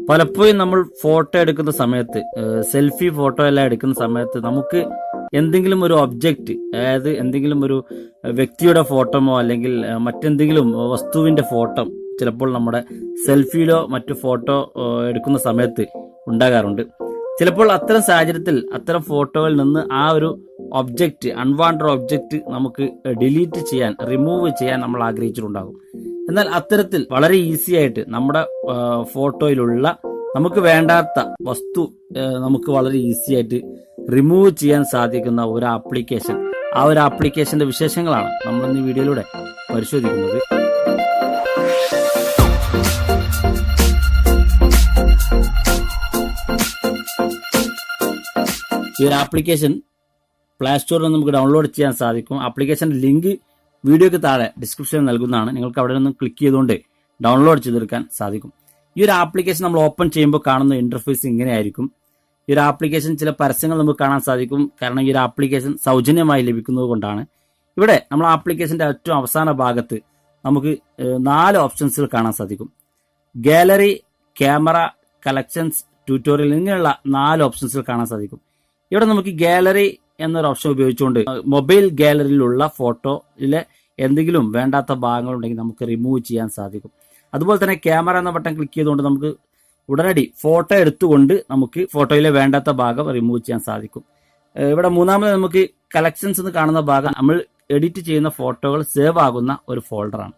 പലപ്പോഴും നമ്മൾ ഫോട്ടോ എടുക്കുന്ന സമയത്ത്, സെൽഫി ഫോട്ടോ എല്ലാം എടുക്കുന്ന സമയത്ത് നമുക്ക് എന്തെങ്കിലും ഒരു ഒബ്ജക്റ്റ്, അതായത് എന്തെങ്കിലും ഒരു വ്യക്തിയുടെ ഫോട്ടോമോ അല്ലെങ്കിൽ മറ്റെന്തെങ്കിലും വസ്തുവിന്റെ ഫോട്ടോ ചിലപ്പോൾ നമ്മുടെ സെൽഫിയിലോ മറ്റു ഫോട്ടോ എടുക്കുന്ന സമയത്ത് ഉണ്ടാകാറുണ്ട്. ചിലപ്പോൾ അത്തരം സാഹചര്യത്തിൽ അത്തരം ഫോട്ടോയിൽ നിന്ന് ആ ഒരു ഒബ്ജക്റ്റ്, അൺവാണ്ടഡ് ഒബ്ജക്റ്റ് നമുക്ക് ഡിലീറ്റ് ചെയ്യാൻ, റിമൂവ് ചെയ്യാൻ നമ്മൾ ആഗ്രഹിച്ചിട്ടുണ്ടാകും. എന്നാൽ അത്തരത്തിൽ വളരെ ഈസി ആയിട്ട് നമ്മുടെ ഫോട്ടോയിലുള്ള നമുക്ക് വേണ്ടാത്ത വസ്തു നമുക്ക് വളരെ ഈസി ആയിട്ട് റിമൂവ് ചെയ്യാൻ സാധിക്കുന്ന ഒരു ആപ്ലിക്കേഷൻ, ആ ഒരു ആപ്ലിക്കേഷന്റെ വിശേഷങ്ങളാണ് നമ്മൾ ഇന്ന് വീഡിയോയിലൂടെ പരിശോധിക്കുന്നത്. ഈ ഒരു ആപ്ലിക്കേഷൻ പ്ലേ സ്റ്റോറിൽ നിന്ന് നമുക്ക് ഡൗൺലോഡ് ചെയ്യാൻ സാധിക്കും. ആപ്ലിക്കേഷന്റെ ലിങ്ക് വീഡിയോക്ക് താഴെ ഡിസ്ക്രിപ്ഷനിൽ നൽകുന്നതാണ്. നിങ്ങൾക്ക് അവിടെ നിന്ന് ക്ലിക്ക് ചെയ്തുകൊണ്ട് ഡൗൺലോഡ് ചെയ്തെടുക്കാൻ സാധിക്കും. ഈ ഒരു ആപ്ലിക്കേഷൻ നമ്മൾ ഓപ്പൺ ചെയ്യുമ്പോൾ കാണുന്ന ഇന്റർഫേസ് ഇങ്ങനെയായിരിക്കും. ഈ ഒരു ആപ്ലിക്കേഷൻ ചില പരസ്യങ്ങൾ നമുക്ക് കാണാൻ സാധിക്കും. കാരണം ഈ ഒരു ആപ്ലിക്കേഷൻ സൗജന്യമായി ലഭിക്കുന്നത് കൊണ്ടാണ്. ഇവിടെ നമ്മൾ ആപ്ലിക്കേഷന്റെ ഏറ്റവും അവസാന ഭാഗത്ത് നമുക്ക് 4 ഓപ്ഷൻസുകൾ കാണാൻ സാധിക്കും. ഗാലറി, ക്യാമറ, കളക്ഷൻസ്, ട്യൂട്ടോറിയൽ, ഇങ്ങനെയുള്ള 4 ഓപ്ഷൻസുകൾ കാണാൻ സാധിക്കും. ഇവിടെ നമുക്ക് ഗാലറി എന്നൊരു ഓപ്ഷൻ ഉപയോഗിച്ചുകൊണ്ട് മൊബൈൽ ഗാലറിയിലുള്ള ഫോട്ടോയിലെ എന്തെങ്കിലും വേണ്ടാത്ത ഭാഗങ്ങളുണ്ടെങ്കിൽ നമുക്ക് റിമൂവ് ചെയ്യാൻ സാധിക്കും. അതുപോലെ തന്നെ ക്യാമറ എന്ന ബട്ടൺ ക്ലിക്ക് ചെയ്തുകൊണ്ട് നമുക്ക് ഉടനടി ഫോട്ടോ എടുത്തുകൊണ്ട് നമുക്ക് ഫോട്ടോയിലെ വേണ്ടാത്ത ഭാഗം റിമൂവ് ചെയ്യാൻ സാധിക്കും. ഇവിടെ മൂന്നാമത് നമുക്ക് കളക്ഷൻസ് എന്ന് കാണുന്ന ഭാഗം നമ്മൾ എഡിറ്റ് ചെയ്യുന്ന ഫോട്ടോകൾ സേവ് ആകുന്ന ഒരു ഫോൾഡറാണ്.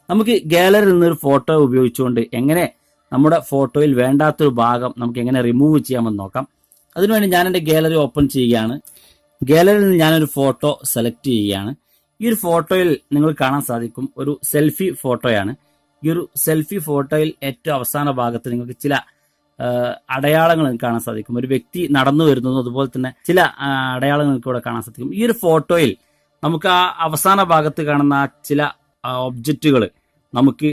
നമുക്ക് ഗാലറിയിൽ നിന്നൊരു ഫോട്ടോ ഉപയോഗിച്ചുകൊണ്ട് എങ്ങനെ നമ്മുടെ ഫോട്ടോയിൽ വേണ്ടാത്തൊരു ഭാഗം നമുക്ക് എങ്ങനെ റിമൂവ് ചെയ്യാമെന്ന് നോക്കാം. അതിനുവേണ്ടി ഞാൻ എൻ്റെ ഗാലറി ഓപ്പൺ ചെയ്യുകയാണ്. ഗാലറിയിൽ നിന്ന് ഞാനൊരു ഫോട്ടോ സെലക്ട് ചെയ്യുകയാണ്. ഈ ഒരു ഫോട്ടോയിൽ നിങ്ങൾ കാണാൻ സാധിക്കും ഒരു സെൽഫി ഫോട്ടോയാണ്. ഈ ഒരു സെൽഫി ഫോട്ടോയിൽ ഏറ്റവും അവസാന ഭാഗത്ത് നിങ്ങൾക്ക് ചില അടയാളങ്ങൾ കാണാൻ സാധിക്കും. ഒരു വ്യക്തി നടന്നു വരുന്നതും അതുപോലെ തന്നെ ചില അടയാളങ്ങൾ നിങ്ങൾക്ക് ഇവിടെ കാണാൻ സാധിക്കും. ഈ ഒരു ഫോട്ടോയിൽ നമുക്ക് ആ അവസാന ഭാഗത്ത് കാണുന്ന ചില ഒബ്ജക്റ്റുകൾ നമുക്ക്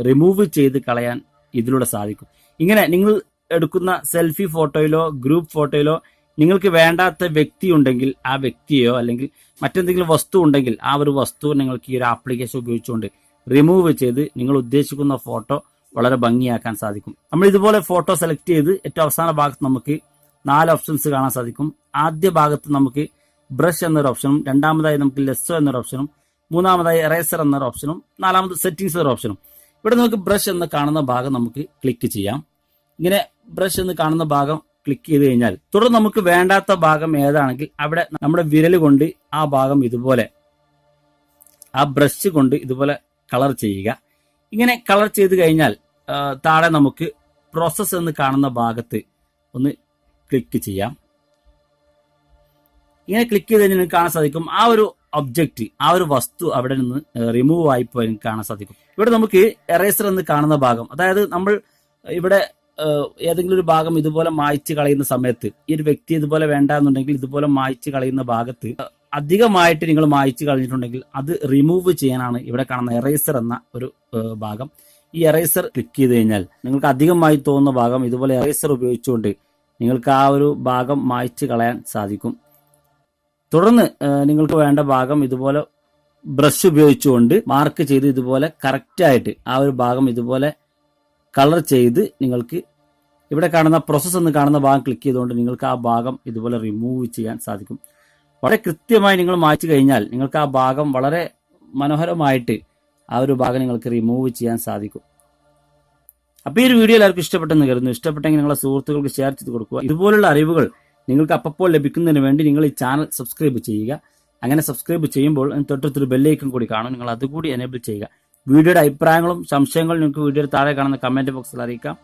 റിമൂവ് ചെയ്ത് കളയാൻ ഇതിലൂടെ സാധിക്കും. ഇങ്ങനെ നിങ്ങൾ എടുക്കുന്ന സെൽഫി ഫോട്ടോയിലോ ഗ്രൂപ്പ് ഫോട്ടോയിലോ നിങ്ങൾക്ക് വേണ്ടാത്ത വ്യക്തി ഉണ്ടെങ്കിൽ ആ വ്യക്തിയോ അല്ലെങ്കിൽ മറ്റെന്തെങ്കിലും വസ്തു ഉണ്ടെങ്കിൽ ആ ഒരു വസ്തു നിങ്ങൾക്ക് ഈ ഒരു ആപ്ലിക്കേഷൻ ഉപയോഗിച്ചുകൊണ്ട് റിമൂവ് ചെയ്ത് നിങ്ങൾ ഉദ്ദേശിക്കുന്ന ഫോട്ടോ വളരെ ഭംഗിയാക്കാൻ സാധിക്കും. നമ്മൾ ഇതുപോലെ ഫോട്ടോ സെലക്ട് ചെയ്ത് ഏറ്റവും അവസാന ഭാഗത്ത് നമുക്ക് 4 ഓപ്ഷൻസ് കാണാൻ സാധിക്കും. ആദ്യ ഭാഗത്ത് നമുക്ക് ബ്രഷ് എന്നൊരു ഓപ്ഷനും, രണ്ടാമതായി നമുക്ക് ലെസ്സോ എന്നൊരു ഓപ്ഷനും, മൂന്നാമതായി എറേസർ എന്നൊരു ഓപ്ഷനും, നാലാമത് സെറ്റിംഗ്സ് എന്നൊരു ഓപ്ഷനും. ഇവിടെ നമുക്ക് ബ്രഷ് എന്ന് കാണുന്ന ഭാഗം നമുക്ക് ക്ലിക്ക് ചെയ്യാം. ഇങ്ങനെ ബ്രഷ് എന്ന് കാണുന്ന ഭാഗം ക്ലിക്ക് ചെയ്ത് കഴിഞ്ഞാൽ തുടർന്ന് നമുക്ക് വേണ്ടാത്ത ഭാഗം ഏതാണെങ്കിൽ അവിടെ നമ്മുടെ വിരൽ കൊണ്ട് ആ ഭാഗം ഇതുപോലെ ആ ബ്രഷ് കൊണ്ട് ഇതുപോലെ കളർ ചെയ്യുക. ഇങ്ങനെ കളർ ചെയ്ത് കഴിഞ്ഞാൽ താഴെ നമുക്ക് പ്രോസസ്സ് എന്ന് കാണുന്ന ഭാഗത്ത് ഒന്ന് ക്ലിക്ക് ചെയ്യാം. ഇങ്ങനെ ക്ലിക്ക് ചെയ്ത് കഴിഞ്ഞാൽ നിങ്ങൾക്ക് കാണാൻ സാധിക്കും ആ ഒരു ഒബ്ജക്റ്റ്, ആ ഒരു വസ്തു അവിടെ നിന്ന് റിമൂവ് ആയിപ്പോയി നിങ്ങൾക്ക് കാണാൻ സാധിക്കും. ഇവിടെ നമുക്ക് എറേസർ എന്ന് കാണുന്ന ഭാഗം, അതായത് നമ്മൾ ഇവിടെ ഏതെങ്കിലും ഒരു ഭാഗം ഇതുപോലെ മായ്ച്ച് കളയുന്ന സമയത്ത് ഈ ഒരു വ്യക്തി ഇതുപോലെ വേണ്ടാന്നുണ്ടെങ്കിൽ ഇതുപോലെ മായ്ച്ച് കളയുന്ന ഭാഗത്ത് അധികമായിട്ട് നിങ്ങൾ മായ്ച്ച് കളഞ്ഞിട്ടുണ്ടെങ്കിൽ അത് റിമൂവ് ചെയ്യാനാണ് ഇവിടെ കാണുന്ന എറേസർ എന്ന ഒരു ഭാഗം. ഈ എറേസർ ക്ലിക്ക് ചെയ്ത് കഴിഞ്ഞാൽ നിങ്ങൾക്ക് അധികമായി തോന്നുന്ന ഭാഗം ഇതുപോലെ എറേസർ ഉപയോഗിച്ചുകൊണ്ട് നിങ്ങൾക്ക് ആ ഒരു ഭാഗം മായ്ച്ച് കളയാൻ സാധിക്കും. തുടർന്ന് നിങ്ങൾക്ക് വേണ്ട ഭാഗം ഇതുപോലെ ബ്രഷ് ഉപയോഗിച്ചുകൊണ്ട് മാർക്ക് ചെയ്ത് ഇതുപോലെ കറക്റ്റായിട്ട് ആ ഒരു ഭാഗം ഇതുപോലെ കളർ ചെയ്ത് നിങ്ങൾക്ക് ഇവിടെ കാണുന്ന പ്രോസസ്സ് എന്ന് കാണുന്ന ഭാഗം ക്ലിക്ക് ചെയ്തുകൊണ്ട് നിങ്ങൾക്ക് ആ ഭാഗം ഇതുപോലെ റിമൂവ് ചെയ്യാൻ സാധിക്കും. വളരെ കൃത്യമായി നിങ്ങൾ മായ്ച്ചു കഴിഞ്ഞാൽ നിങ്ങൾക്ക് ആ ഭാഗം വളരെ മനോഹരമായിട്ട് ആ ഒരു ഭാഗം നിങ്ങൾക്ക് റിമൂവ് ചെയ്യാൻ സാധിക്കും. അപ്പോൾ ഈ ഒരു വീഡിയോ എല്ലാവർക്കും ഇഷ്ടപ്പെട്ടെന്ന് കരുതുന്നു. ഇഷ്ടപ്പെട്ടെങ്കിൽ നിങ്ങളുടെ സുഹൃത്തുക്കൾക്ക് ഷെയർ ചെയ്ത് കൊടുക്കുക. ഇതുപോലുള്ള അറിവുകൾ നിങ്ങൾക്ക് അപ്പോൾ ലഭിക്കുന്നതിന് വേണ്ടി നിങ്ങൾ ഈ ചാനൽ സബ്സ്ക്രൈബ് ചെയ്യുക. അങ്ങനെ സബ്സ്ക്രൈബ് ചെയ്യുമ്പോൾ തൊട്ടടുത്തൊരു ബെല്ലൈക്കൺ കൂടി കാണും, നിങ്ങൾ അതുകൂടി എനേബിൾ ചെയ്യുക. വീഡിയോയുടെ അഭിപ്രായങ്ങളും സംശയങ്ങളും നിങ്ങൾക്ക് വീഡിയോയുടെ താഴെ കാണുന്ന കമന്റ് ബോക്സിൽ അറിയിക്കാം.